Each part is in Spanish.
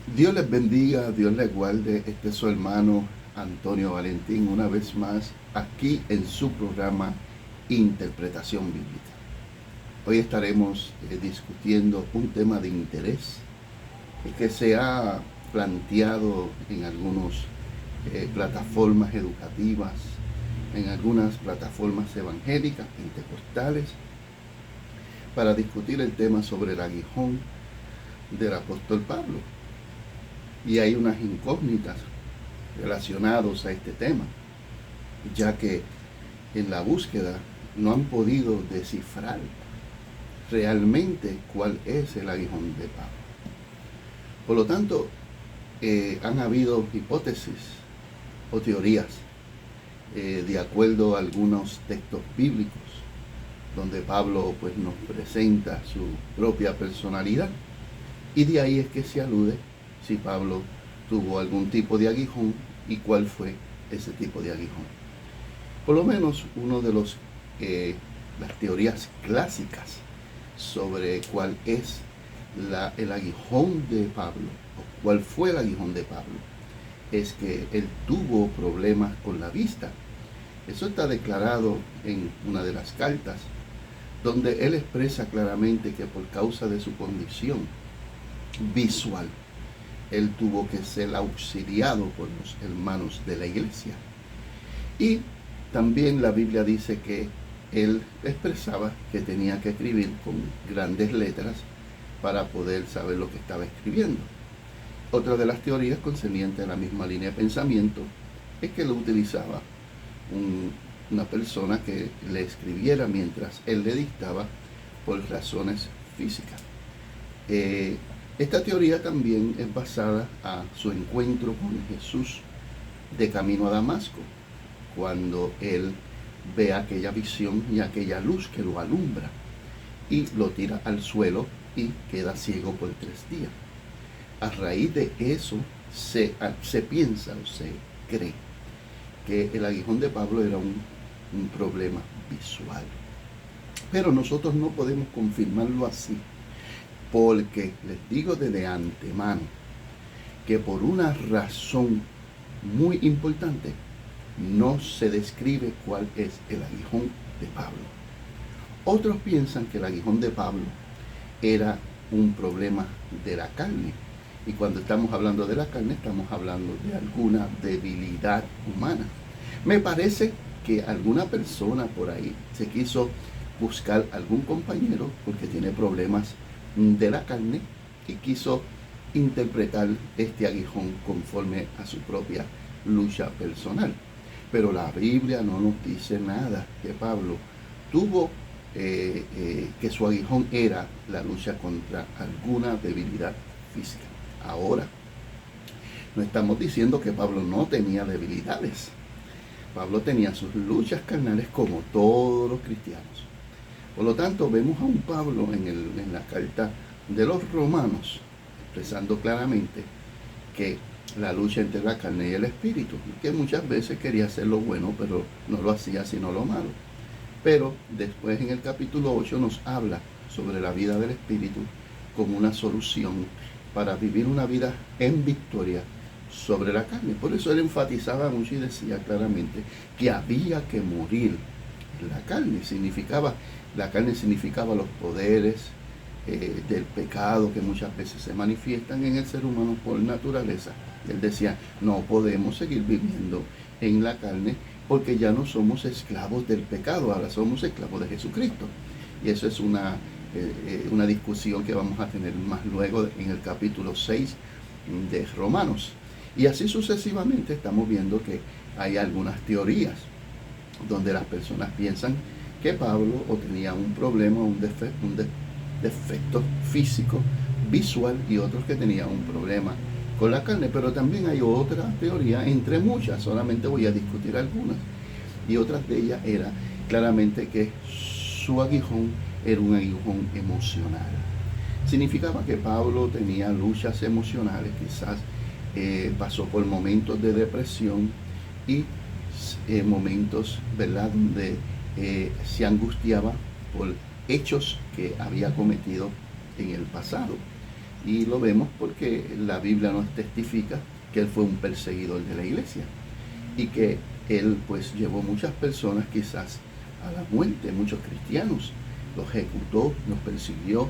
Dios les bendiga, Dios les guarde. Este es su hermano Antonio Valentín, una vez más aquí en su programa Interpretación Bíblica. Hoy estaremos discutiendo un tema de interés que se ha planteado en algunas plataformas educativas, en algunas plataformas evangélicas, pentecostales, para discutir el tema sobre el aguijón del apóstol Pablo. Y hay unas incógnitas relacionadas a este tema, ya que en la búsqueda no han podido descifrar realmente cuál es el aguijón de Pablo. Por lo tanto, han habido hipótesis o teorías de acuerdo a algunos textos bíblicos donde Pablo pues nos presenta su propia personalidad, y de ahí es que se alude si Pablo tuvo algún tipo de aguijón y cuál fue ese tipo de aguijón. Por lo menos uno de las teorías clásicas sobre cuál es el aguijón de Pablo, o cuál fue el aguijón de Pablo, es que él tuvo problemas con la vista. Eso está declarado en una de las cartas, donde él expresa claramente que por causa de su condición visual, él tuvo que ser auxiliado por los hermanos de la iglesia. Y también la Biblia dice que él expresaba que tenía que escribir con grandes letras para poder saber lo que estaba escribiendo. Otra de las teorías concernientes a la misma línea de pensamiento es que lo utilizaba una persona que le escribiera mientras él le dictaba por razones físicas. Esta teoría también es basada a su encuentro con Jesús de camino a Damasco, cuando él ve aquella visión y aquella luz que lo alumbra y lo tira al suelo y queda ciego por 3 días. A raíz de eso se piensa o se cree que el aguijón de Pablo era un problema visual. Pero nosotros no podemos confirmarlo así, porque les digo de antemano que por una razón muy importante no se describe cuál es el aguijón de Pablo. Otros piensan que el aguijón de Pablo era un problema de la carne. Y cuando estamos hablando de la carne, estamos hablando de alguna debilidad humana. Me parece que alguna persona por ahí se quiso buscar algún compañero porque tiene problemas de la carne y quiso interpretar este aguijón conforme a su propia lucha personal. Pero la Biblia no nos dice nada que Pablo tuvo, que su aguijón era la lucha contra alguna debilidad física. Ahora, no estamos diciendo que Pablo no tenía debilidades. Pablo tenía sus luchas carnales como todos los cristianos. Por lo tanto, vemos a un Pablo en la carta de los Romanos expresando claramente que la lucha entre la carne y el espíritu, que muchas veces quería hacer lo bueno, pero no lo hacía sino lo malo. Pero después en el capítulo 8 nos habla sobre la vida del espíritu como una solución para vivir una vida en victoria sobre la carne. Por eso él enfatizaba mucho y decía claramente que había que morir en la carne. La carne significaba los poderes del pecado que muchas veces se manifiestan en el ser humano por naturaleza. Él decía, no podemos seguir viviendo en la carne porque ya no somos esclavos del pecado, ahora somos esclavos de Jesucristo. Y eso es una discusión que vamos a tener más luego en el capítulo 6 de Romanos. Y así sucesivamente estamos viendo que hay algunas teorías donde las personas piensan que Pablo o tenía un problema, un defecto físico, visual, y otros que tenían un problema con la carne. Pero también hay otra teoría, entre muchas, solamente voy a discutir algunas, y otras de ellas era claramente que su aguijón era un aguijón emocional. Significaba que Pablo tenía luchas emocionales, quizás pasó por momentos de depresión y momentos, ¿verdad?, donde se angustiaba por hechos que había cometido en el pasado. Y lo vemos porque la Biblia nos testifica que él fue un perseguidor de la iglesia y que él pues llevó muchas personas quizás a la muerte, muchos cristianos, los ejecutó, los persiguió,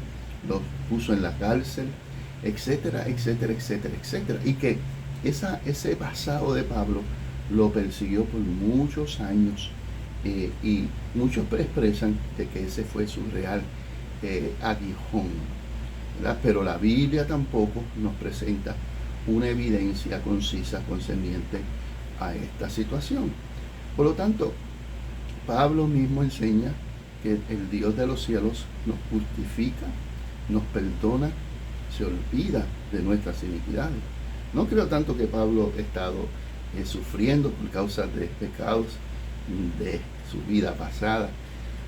los puso en la cárcel, etcétera, etcétera, etcétera, etcétera. Y que ese pasado de Pablo lo persiguió por muchos años, y muchos expresan de que ese fue su real aguijón, ¿verdad? Pero la Biblia tampoco nos presenta una evidencia concisa concerniente a esta situación. Por lo tanto, Pablo mismo enseña que el Dios de los cielos nos justifica, nos perdona, se olvida de nuestras iniquidades. No creo tanto que Pablo ha estado sufriendo por causa de pecados de su vida pasada,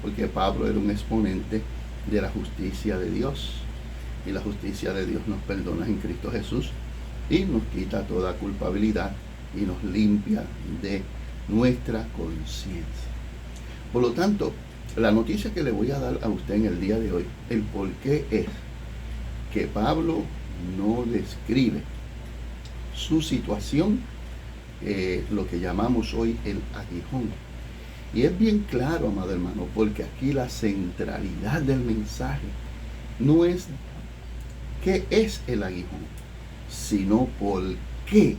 porque Pablo era un exponente de la justicia de Dios, y la justicia de Dios nos perdona en Cristo Jesús y nos quita toda culpabilidad y nos limpia de nuestra conciencia. Por lo tanto, la noticia que le voy a dar a usted en el día de hoy, el por qué es que Pablo no describe su situación, lo que llamamos hoy el aguijón. Y es bien claro, amado hermano, porque aquí la centralidad del mensaje no es qué es el aguijón, sino por qué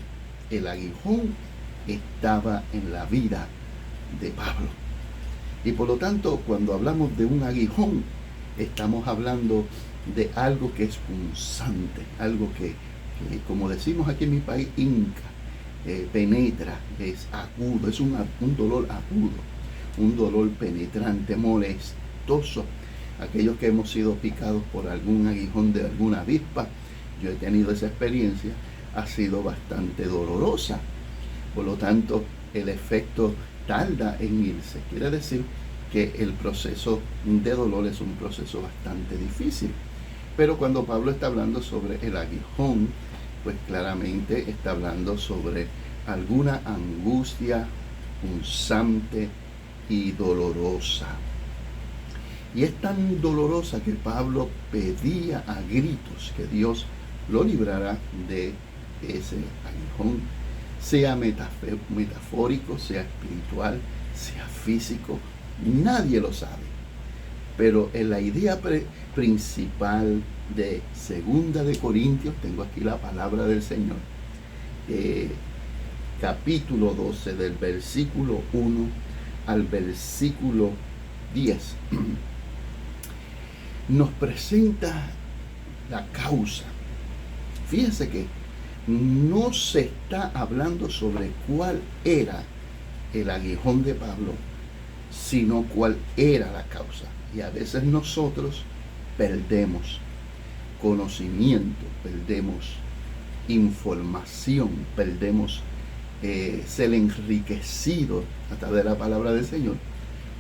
el aguijón estaba en la vida de Pablo. Y por lo tanto, cuando hablamos de un aguijón, estamos hablando de algo que es punzante, algo que como decimos aquí en mi país, hinca, penetra, es agudo, es un dolor agudo, un dolor penetrante, molestoso. Aquellos que hemos sido picados por algún aguijón de alguna avispa, yo he tenido esa experiencia, ha sido bastante dolorosa. Por lo tanto, el efecto tarda en irse. Quiere decir que el proceso de dolor es un proceso bastante difícil. Pero cuando Pablo está hablando sobre el aguijón, pues claramente está hablando sobre alguna angustia punzante y dolorosa. Y es tan dolorosa que Pablo pedía a gritos que Dios lo librara de ese aguijón, sea metafórico, sea espiritual, sea físico, nadie lo sabe. Pero en la idea principal de 2 de Corintios, tengo aquí la palabra del Señor, capítulo 12, del versículo 1 al versículo 10, nos presenta la causa. Fíjense que no se está hablando sobre cuál era el aguijón de Pablo, sino cuál era la causa. Y a veces nosotros perdemos conocimiento, perdemos información, perdemos ser enriquecido a través de la palabra del Señor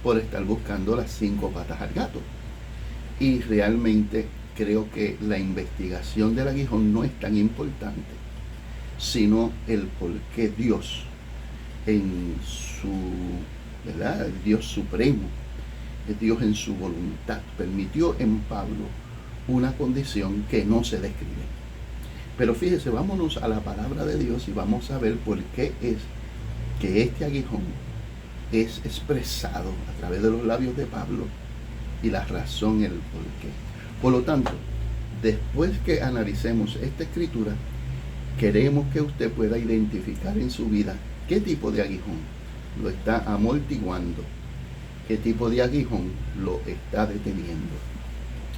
por estar buscando las 5 patas al gato. Y realmente creo que la investigación del aguijón no es tan importante, sino el por qué Dios, en su, ¿verdad?, el Dios supremo, el Dios en su voluntad, permitió en Pablo una condición que no se describe. Pero fíjese, vámonos a la palabra de Dios y vamos a ver por qué es que este aguijón es expresado a través de los labios de Pablo y la razón, el por qué. Por lo tanto, después que analicemos esta escritura, queremos que usted pueda identificar en su vida qué tipo de aguijón lo está amortiguando, qué tipo de aguijón lo está deteniendo.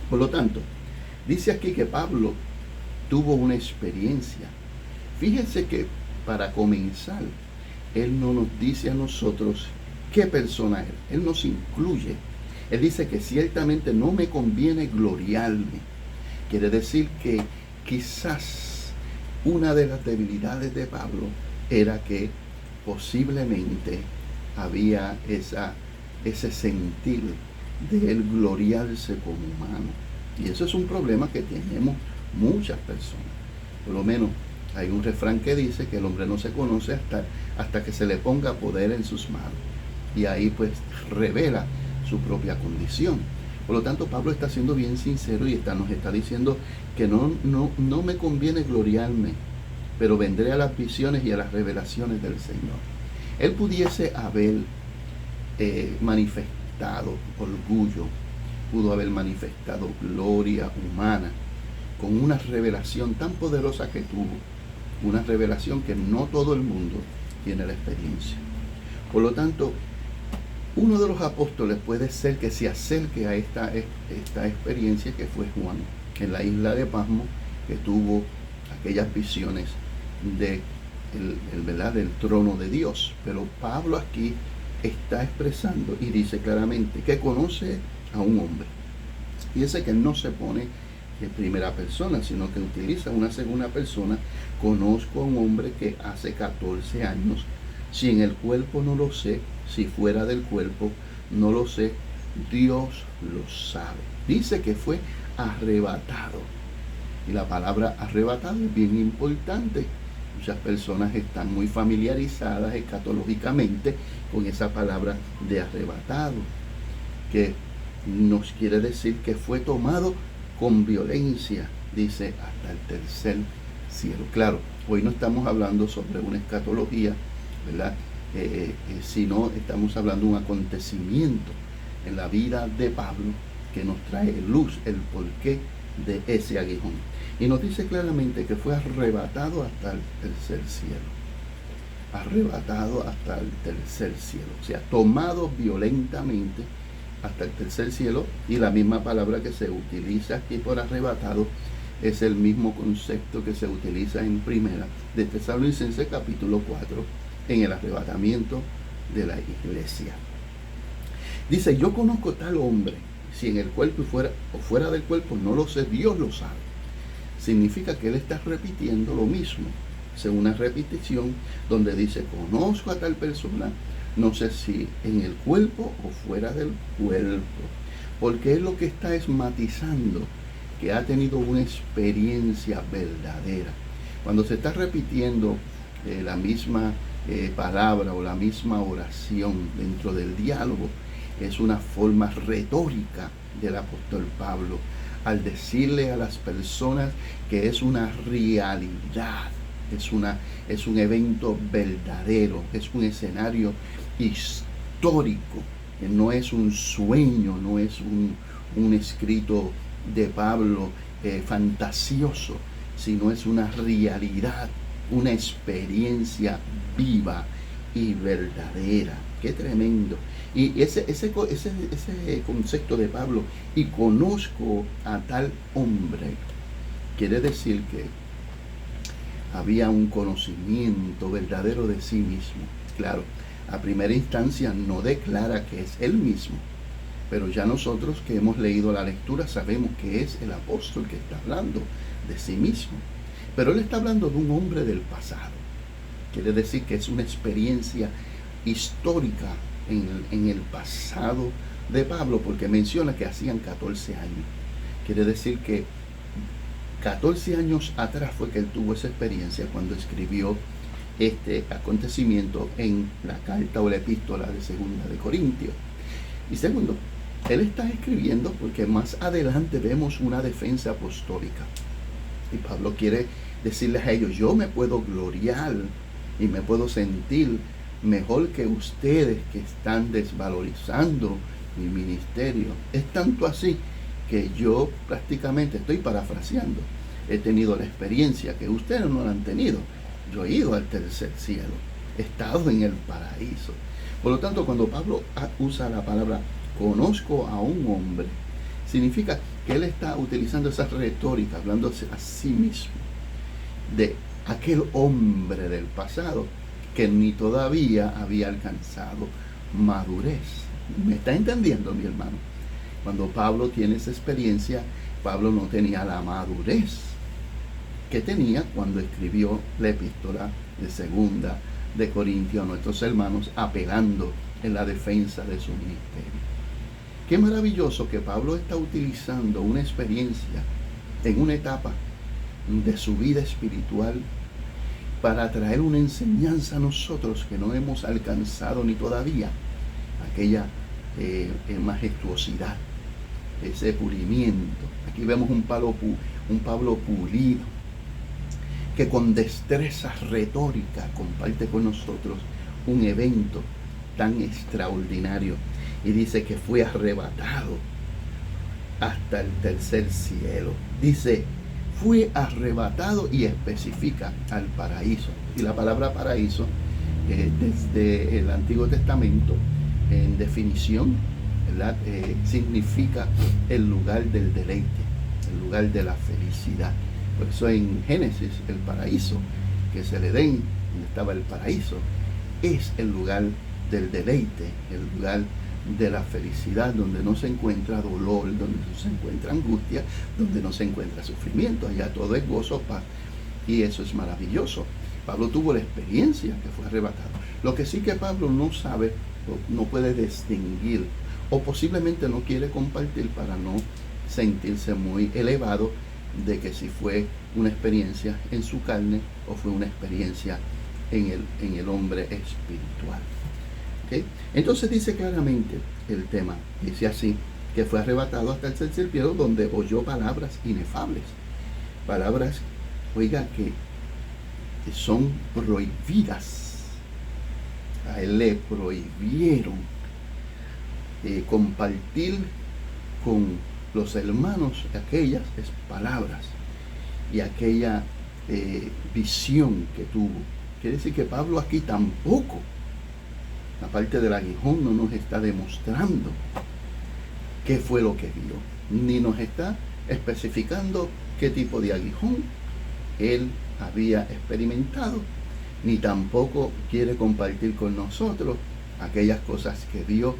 Por lo tanto, dice aquí que Pablo tuvo una experiencia. Fíjense que para comenzar, él no nos dice a nosotros qué persona es. Él nos incluye. Él dice que ciertamente no me conviene gloriarme. Quiere decir que quizás una de las debilidades de Pablo era que posiblemente había ese sentir de él gloriarse como humano. Y eso es un problema que tenemos muchas personas. Por lo menos hay un refrán que dice que el hombre no se conoce hasta que se le ponga poder en sus manos. Y ahí pues revela su propia condición. Por lo tanto, Pablo está siendo bien sincero y nos está diciendo que no me conviene gloriarme, pero vendré a las visiones y a las revelaciones del Señor. Él pudiese haber manifestado orgullo, pudo haber manifestado gloria humana con una revelación tan poderosa que tuvo, una revelación que no todo el mundo tiene la experiencia. Por lo tanto, uno de los apóstoles puede ser que se acerque a esta experiencia que fue Juan, en la isla de Pasmo, que tuvo aquellas visiones del trono de Dios. Pero Pablo aquí está expresando y dice claramente que conoce a un hombre. Fíjese que no se pone en primera persona, sino que utiliza una segunda persona. Conozco a un hombre que hace 14 años, si en el cuerpo no lo sé, si fuera del cuerpo no lo sé, Dios lo sabe. Dice que fue arrebatado. Y la palabra arrebatado es bien importante. Muchas personas están muy familiarizadas escatológicamente con esa palabra de arrebatado, que nos quiere decir que fue tomado con violencia, dice, hasta el tercer cielo. Claro, hoy no estamos hablando sobre una escatología, ¿verdad? Sino estamos hablando de un acontecimiento en la vida de Pablo que nos trae luz, el porqué de ese aguijón. Y nos dice claramente que fue arrebatado hasta el tercer cielo. Arrebatado hasta el tercer cielo. O sea, tomado violentamente hasta el tercer cielo. Y la misma palabra que se utiliza aquí por arrebatado es el mismo concepto que se utiliza en primera de Tesalonicenses capítulo 4, en el arrebatamiento de la iglesia. Dice, yo conozco tal hombre, si en el cuerpo o fuera del cuerpo, no lo sé, Dios lo sabe. Significa que él está repitiendo lo mismo. Es una repetición donde dice, conozco a tal persona, no sé si en el cuerpo o fuera del cuerpo. Porque él lo que está es matizando que ha tenido una experiencia verdadera. Cuando se está repitiendo la misma palabra o la misma oración dentro del diálogo, es una forma retórica del apóstol Pablo al decirle a las personas que es una realidad, es un evento verdadero, es un escenario histórico, que no es un sueño, no es un escrito de Pablo fantasioso, sino es una realidad, una experiencia viva y verdadera. Qué tremendo. Y ese concepto de Pablo, y conozco a tal hombre, quiere decir que había un conocimiento verdadero de sí mismo. Claro, a primera instancia no declara que es él mismo, pero ya nosotros que hemos leído la lectura sabemos que es el apóstol que está hablando de sí mismo. Pero él está hablando de un hombre del pasado. Quiere decir que es una experiencia histórica en el pasado de Pablo, porque menciona que hacían 14 años. Quiere decir que 14 años atrás fue que él tuvo esa experiencia cuando escribió este acontecimiento en la carta o la epístola de Segunda de Corintios. Y segundo, él está escribiendo porque más adelante vemos una defensa apostólica. Y Pablo quiere decirles a ellos, yo me puedo gloriar y me puedo sentir mejor que ustedes que están desvalorizando mi ministerio. Es tanto así que yo prácticamente, estoy parafraseando, he tenido la experiencia que ustedes no la han tenido. Yo he ido al tercer cielo, he estado en el paraíso. Por lo tanto, cuando Pablo usa la palabra conozco a un hombre, significa que él está utilizando esa retórica, hablándose a sí mismo de aquel hombre del pasado que ni todavía había alcanzado madurez. ¿Me está entendiendo, mi hermano? Cuando Pablo tiene esa experiencia, Pablo no tenía la madurez que tenía cuando escribió la epístola de Segunda de Corintios a nuestros hermanos, apelando en la defensa de su ministerio. Qué maravilloso que Pablo está utilizando una experiencia en una etapa de su vida espiritual para traer una enseñanza a nosotros que no hemos alcanzado ni todavía aquella majestuosidad ese pulimiento. Aquí vemos un Pablo pulido, que con destreza retórica comparte con nosotros un evento tan extraordinario. Y dice que fue arrebatado hasta el tercer cielo. Dice, fue arrebatado, y especifica al paraíso. Y la palabra paraíso, desde el Antiguo Testamento, en definición, ¿verdad? Significa el lugar del deleite, el lugar de la felicidad. Por eso en Génesis, el paraíso, que es el Edén, donde estaba el paraíso, es el lugar del deleite, el lugar de la felicidad, donde no se encuentra dolor, donde no se encuentra angustia, donde no se encuentra sufrimiento. Allá todo es gozo, paz, y eso es maravilloso. Pablo tuvo la experiencia que fue arrebatado. Lo que sí que Pablo no sabe, no puede distinguir, o posiblemente no quiere compartir para no sentirse muy elevado, de que si fue una experiencia en su carne o fue una experiencia en el hombre espiritual. ¿Okay? Entonces dice claramente el tema, dice así, que fue arrebatado hasta el tercer cielo, donde oyó palabras inefables, palabras, oiga, que son prohibidas. A él le prohibieron compartir con los hermanos aquellas palabras y aquella visión que tuvo. Quiere decir que Pablo aquí tampoco, aparte del aguijón, no nos está demostrando qué fue lo que vio, ni nos está especificando qué tipo de aguijón él había experimentado, ni tampoco quiere compartir con nosotros aquellas cosas que vio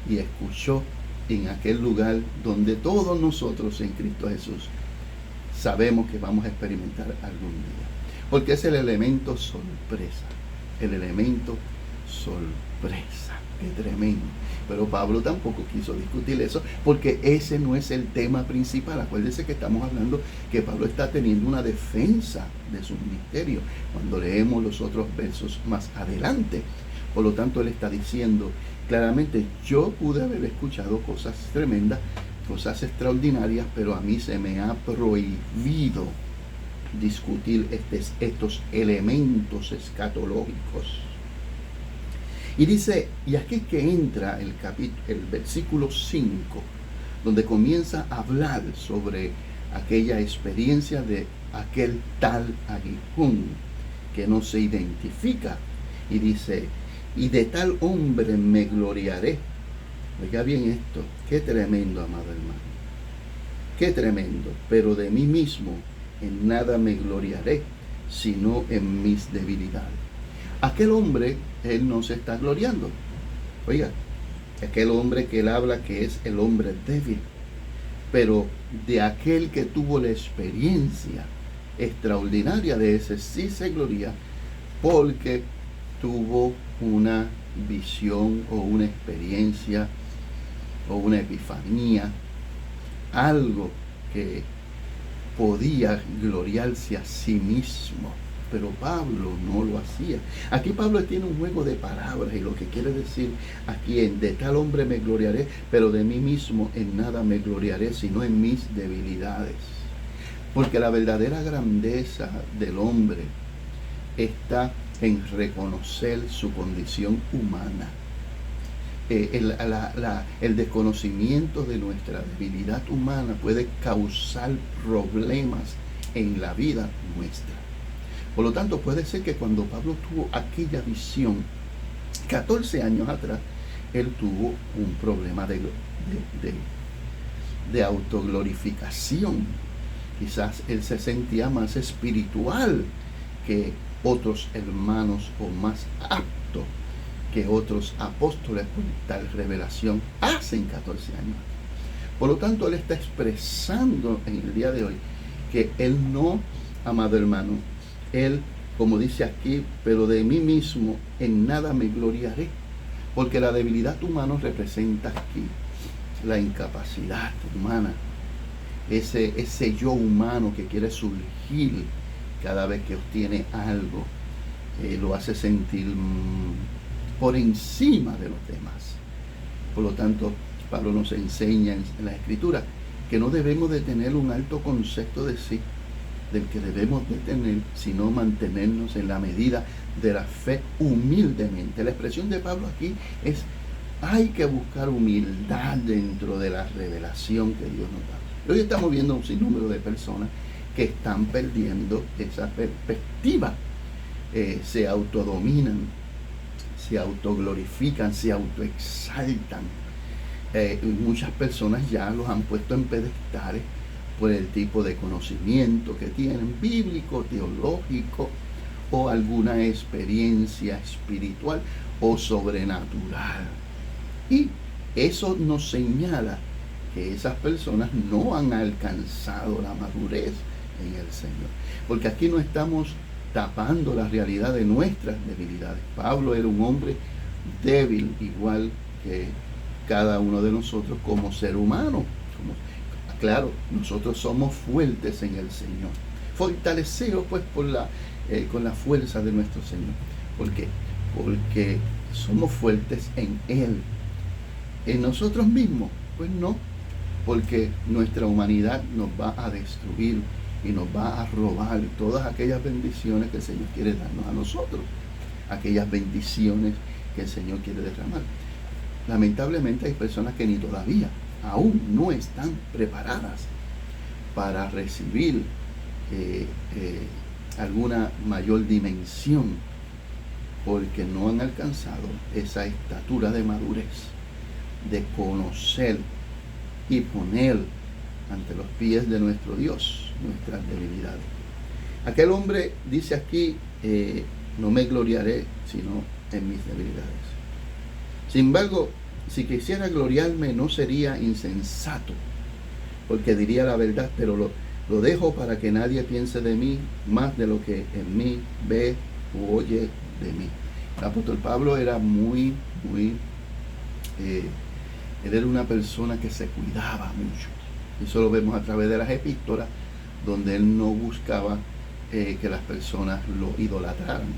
y escuchó en aquel lugar donde todos nosotros en Cristo Jesús sabemos que vamos a experimentar algún día. Porque es el elemento sorpresa, el elemento sorpresa. Qué tremendo. Pero Pablo tampoco quiso discutir eso, porque ese no es el tema principal. Acuérdense que estamos hablando que Pablo está teniendo una defensa de su ministerio cuando leemos los otros versos más adelante. Por lo tanto, él está diciendo claramente, yo pude haber escuchado cosas tremendas, cosas extraordinarias, pero a mí se me ha prohibido discutir estos elementos escatológicos. Y dice, y aquí es que entra el versículo 5, donde comienza a hablar sobre aquella experiencia de aquel tal aguijón que no se identifica. Y dice, y de tal hombre me gloriaré. Oiga bien esto, qué tremendo, amado hermano. Qué tremendo, pero de mí mismo en nada me gloriaré, sino en mis debilidades. Aquel hombre, él no se está gloriando. Oiga, aquel hombre que él habla que es el hombre débil, pero de aquel que tuvo la experiencia extraordinaria, de ese sí se gloria, porque tuvo una visión o una experiencia o una epifanía, algo que podía gloriarse a sí mismo. Pero Pablo no lo hacía. Aquí Pablo tiene un juego de palabras, y lo que quiere decir aquí en de tal hombre me gloriaré, pero de mí mismo en nada me gloriaré, sino en mis debilidades. Porque la verdadera grandeza del hombre está en reconocer su condición humana. El desconocimiento de nuestra debilidad humana puede causar problemas en la vida nuestra. Por lo tanto, puede ser que cuando Pablo tuvo aquella visión, 14 años atrás, él tuvo un problema de autoglorificación. Quizás él se sentía más espiritual que otros hermanos, o más apto que otros apóstoles con tal revelación hace 14 años. Por lo tanto, él está expresando en el día de hoy que él no, amado hermano, él, como dice aquí, pero de mí mismo en nada me gloriaré, porque la debilidad humana representa aquí la incapacidad humana, ese yo humano que quiere surgir cada vez que obtiene algo, lo hace sentir por encima de los demás. Por lo tanto, Pablo nos enseña en la Escritura que no debemos de tener un alto concepto de sí, del que debemos de tener, sino mantenernos en la medida de la fe humildemente. La expresión de Pablo aquí es: hay que buscar humildad dentro de la revelación que Dios nos da. Hoy estamos viendo un sinnúmero de personas que están perdiendo esa perspectiva. Se autodominan, se autoglorifican, se autoexaltan. Muchas personas ya los han puesto en pedestales por el tipo de conocimiento que tienen, bíblico, teológico, o alguna experiencia espiritual o sobrenatural. Y eso nos señala que esas personas no han alcanzado la madurez en el Señor. Porque aquí no estamos tapando la realidad de nuestras debilidades. Pablo era un hombre débil, igual que cada uno de nosotros como ser humano. Claro, nosotros somos fuertes en el Señor, fortalecidos pues con la fuerza de nuestro Señor. ¿Por qué? Porque somos fuertes en Él. En nosotros mismos, pues no, porque nuestra humanidad nos va a destruir y nos va a robar todas aquellas bendiciones que el Señor quiere darnos a nosotros, aquellas bendiciones que el Señor quiere derramar. Lamentablemente hay personas que ni todavía aún no están preparadas para recibir alguna mayor dimensión, porque no han alcanzado esa estatura de madurez, de conocer y poner ante los pies de nuestro Dios nuestras debilidades. Aquel hombre dice aquí: no me gloriaré sino en mis debilidades. Sin embargo, si quisiera gloriarme, no sería insensato, porque diría la verdad, pero lo dejo para que nadie piense de mí más de lo que en mí ve u oye de mí. El apóstol Pablo era él era una persona que se cuidaba mucho. Eso lo vemos a través de las epístolas, donde él no buscaba que las personas lo idolatraran.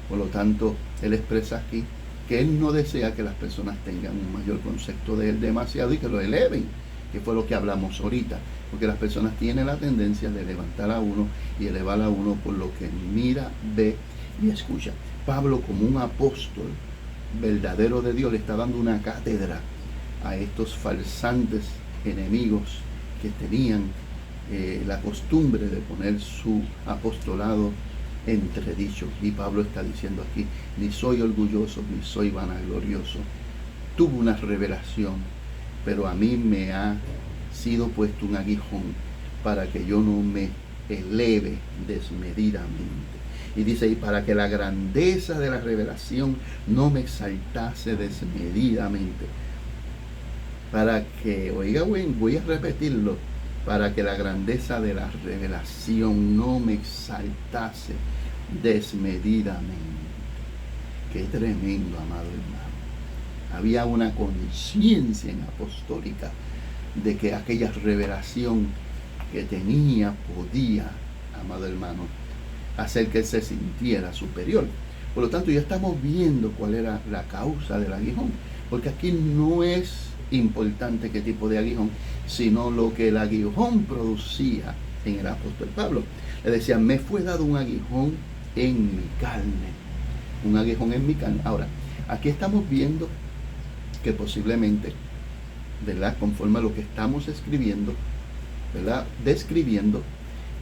Por lo tanto, él expresa aquí que él no desea que las personas tengan un mayor concepto de él demasiado y que lo eleven, que fue lo que hablamos ahorita, porque las personas tienen la tendencia de levantar a uno y elevar a uno por lo que mira, ve y escucha. Pablo, como un apóstol verdadero de Dios, le está dando una cátedra a estos falsantes enemigos que tenían la costumbre de poner su apostolado entredicho. Y Pablo está diciendo aquí: ni soy orgulloso ni soy vanaglorioso. Tuve una revelación, pero a mí me ha sido puesto un aguijón para que yo no me eleve desmedidamente. Y dice: y para que la grandeza de la revelación no me exaltase desmedidamente. Para que, oiga, voy a repetirlo, para que la grandeza de la revelación no me exaltase desmedidamente. Qué tremendo, amado hermano. Había una conciencia apostólica de que aquella revelación que tenía podía, amado hermano, hacer que él se sintiera superior. Por lo tanto, ya estamos viendo cuál era la causa del aguijón, porque aquí no es importante qué tipo de aguijón, sino lo que el aguijón producía en el apóstol Pablo. Le decía: me fue dado un aguijón en mi carne. Un aguijón en mi carne. Ahora, aquí estamos viendo que posiblemente, ¿verdad?, conforme a lo que estamos escribiendo, ¿verdad?, describiendo,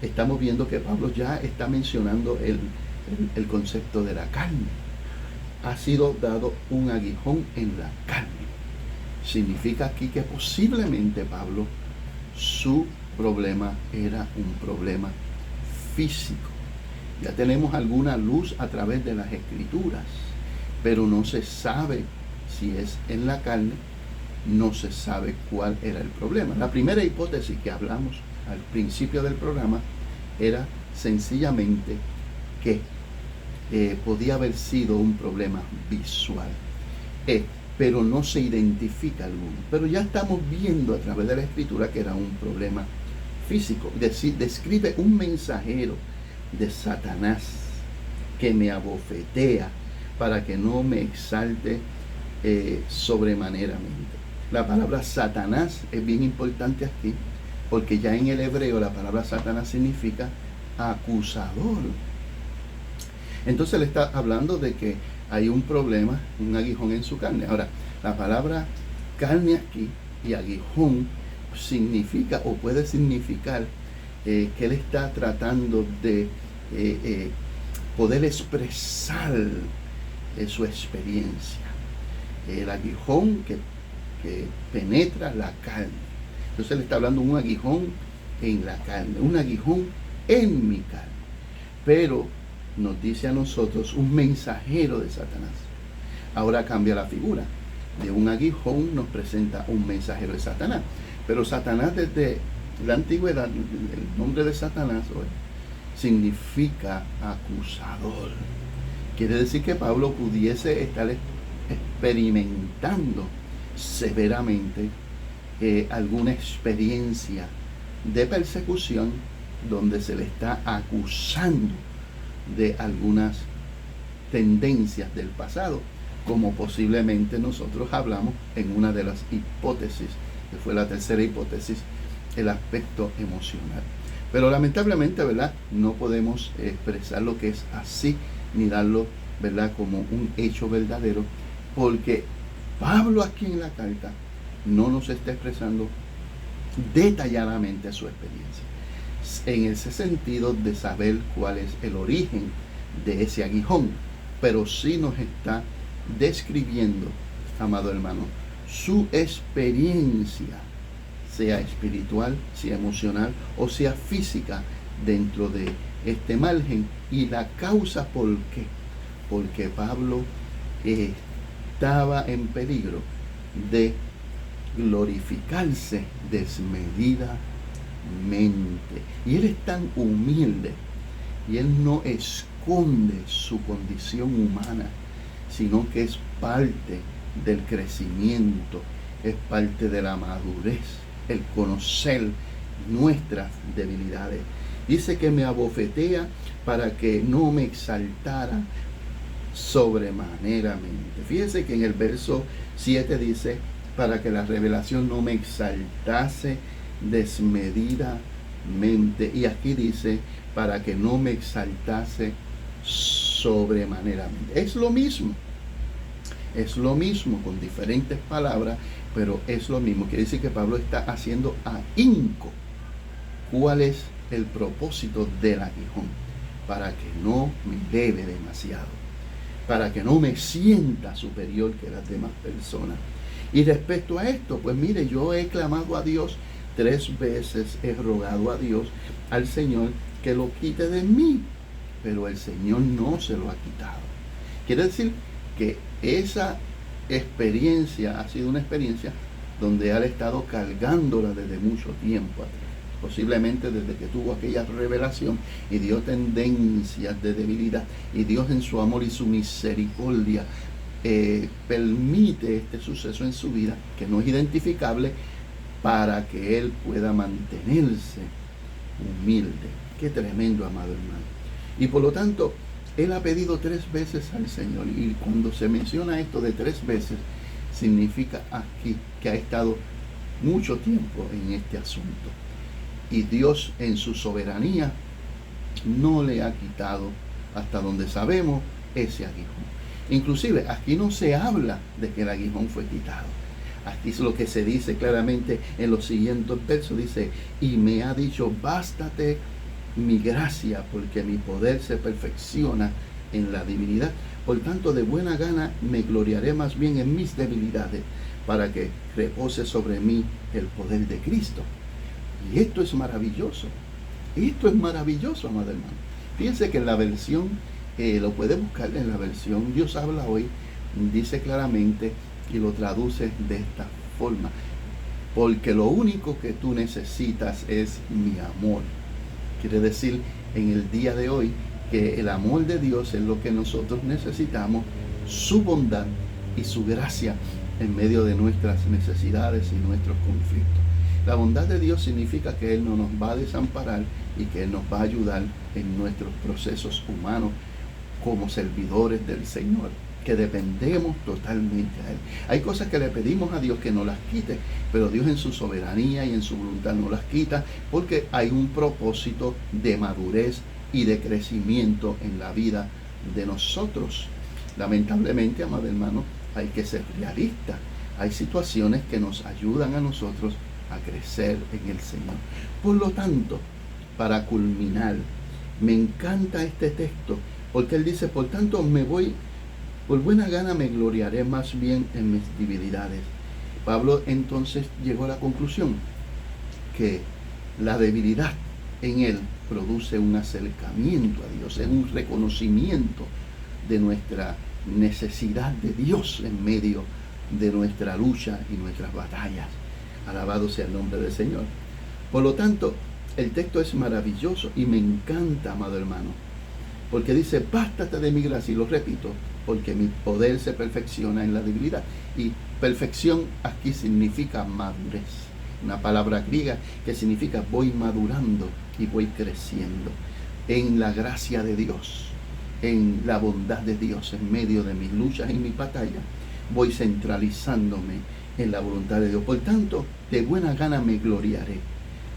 estamos viendo que Pablo ya está mencionando el concepto de la carne. Ha sido dado un aguijón en la carne. Significa aquí que posiblemente Pablo, su problema era un problema físico. Ya tenemos alguna luz a través de las escrituras, pero no se sabe si es en la carne, no se sabe cuál era el problema. La primera hipótesis que hablamos al principio del programa era sencillamente que podía haber sido un problema visual. Pero no se identifica alguno. Pero ya estamos viendo a través de la escritura que era un problema físico. Describe un mensajero de Satanás que me abofetea para que no me exalte sobremaneramente. La palabra Satanás es bien importante aquí, porque ya en el hebreo la palabra Satanás significa acusador. Entonces le está hablando de que hay un problema, un aguijón en su carne. Ahora, la palabra carne aquí y aguijón significa o puede significar que él está tratando de poder expresar su experiencia. El aguijón que penetra la carne. Entonces él está hablando de un aguijón en la carne, un aguijón en mi carne. Pero nos dice a nosotros un mensajero de Satanás. Ahora cambia la figura. De un aguijón nos presenta un mensajero de Satanás. Pero Satanás desde la antigüedad, el nombre de Satanás hoy, significa acusador. Quiere decir que Pablo pudiese estar experimentando severamente alguna experiencia de persecución donde se le está acusando de algunas tendencias del pasado, como posiblemente nosotros hablamos en una de las hipótesis, que fue la tercera hipótesis, el aspecto emocional. Pero lamentablemente, ¿verdad?, no podemos expresar lo que es así, ni darlo, ¿verdad?, como un hecho verdadero, porque Pablo aquí en la carta no nos está expresando detalladamente su experiencia, en ese sentido de saber cuál es el origen de ese aguijón, pero sí nos está describiendo, amado hermano, su experiencia, sea espiritual, sea emocional o sea física, dentro de este margen, y la causa por qué. Porque Pablo estaba en peligro de glorificarse desmedidamente. Y él es tan humilde y él no esconde su condición humana, sino que es parte del crecimiento, es parte de la madurez, el conocer nuestras debilidades. Dice que me abofetea para que no me exaltara sobremaneramente. Fíjense que en el verso 7 dice, para que la revelación no me exaltase desmedidamente. Y aquí dice, para que no me exaltase sobremaneramente. Es lo mismo con diferentes palabras, pero es lo mismo. Quiere decir que Pablo está haciendo ahínco cuál es el propósito del aguijón, para que no me eleve demasiado, para que no me sienta superior que las demás personas. Y respecto a esto, pues mire, yo he clamado a Dios 3 veces, he rogado a Dios, al Señor, que lo quite de mí, pero el Señor no se lo ha quitado. Quiere decir que esa experiencia ha sido una experiencia donde él ha estado cargándola desde mucho tiempo atrás, posiblemente desde que tuvo aquella revelación y dio tendencias de debilidad, y Dios en su amor y su misericordia permite este suceso en su vida, que no es identificable, para que él pueda mantenerse humilde. Qué tremendo, amado hermano. Y por lo tanto, él ha pedido 3 veces al Señor, y cuando se menciona esto de 3 veces, significa aquí que ha estado mucho tiempo en este asunto, y Dios en su soberanía no le ha quitado, hasta donde sabemos, ese aguijón. Inclusive aquí no se habla de que el aguijón fue quitado. Aquí es lo que se dice claramente en los siguientes versos. Dice, y me ha dicho, bástate mi gracia, porque mi poder se perfecciona en la debilidad. Por tanto, de buena gana me gloriaré más bien en mis debilidades, para que repose sobre mí el poder de Cristo. Y esto es maravilloso. Esto es maravilloso, amado hermano. Fíjense que en la versión, lo puede buscar en la versión Dios habla hoy, dice claramente y lo traduce de esta forma: porque lo único que tú necesitas es mi amor. Quiere decir en el día de hoy que el amor de Dios es lo que nosotros necesitamos, su bondad y su gracia en medio de nuestras necesidades y nuestros conflictos. La bondad de Dios significa que Él no nos va a desamparar y que Él nos va a ayudar en nuestros procesos humanos como servidores del Señor. que dependemos totalmente a Él. Hay cosas que le pedimos a Dios que no las quite, pero Dios en su soberanía y en su voluntad no las quita, porque hay un propósito de madurez y de crecimiento en la vida de nosotros. Lamentablemente, amado hermano, hay que ser realistas. Hay situaciones que nos ayudan a nosotros a crecer en el Señor. Por lo tanto, para culminar, me encanta este texto, porque Él dice, por tanto, por buena gana me gloriaré más bien en mis debilidades. Pablo entonces llegó a la conclusión que la debilidad en él produce un acercamiento a Dios, es un reconocimiento de nuestra necesidad de Dios en medio de nuestra lucha y nuestras batallas. Alabado sea el nombre del Señor. Por lo tanto, el texto es maravilloso y me encanta, amado hermano, porque dice, bástate de mi gracia, y lo repito, porque mi poder se perfecciona en la debilidad. Y perfección aquí significa madurez, una palabra griega que significa voy madurando y voy creciendo en la gracia de Dios, en la bondad de Dios, en medio de mis luchas y mis batallas, voy centralizándome en la voluntad de Dios. Por tanto, de buena gana me gloriaré,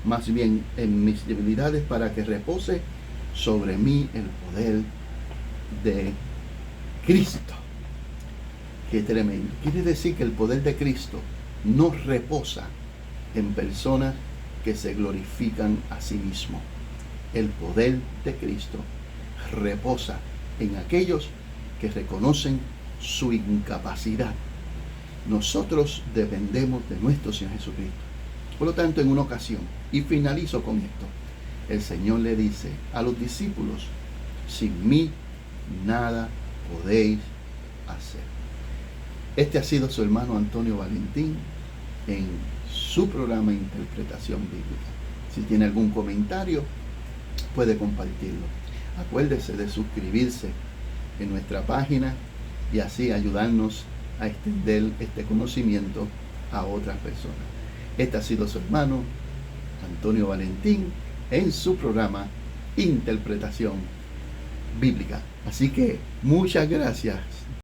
más bien en mis debilidades, para que repose sobre mí el poder de Cristo. Qué tremendo. Quiere decir que el poder de Cristo no reposa en personas que se glorifican a sí mismos. El poder de Cristo reposa en aquellos que reconocen su incapacidad. Nosotros dependemos de nuestro Señor Jesucristo. Por lo tanto, en una ocasión, y finalizo con esto, el Señor le dice a los discípulos, sin mí nada podéis hacer. Este ha sido su hermano Antonio Valentín en su programa Interpretación Bíblica. Si tiene algún comentario, puede compartirlo. Acuérdese de suscribirse en nuestra página y así ayudarnos a extender este conocimiento a otras personas. Este ha sido su hermano Antonio Valentín en su programa Interpretación Bíblica. Así que muchas gracias.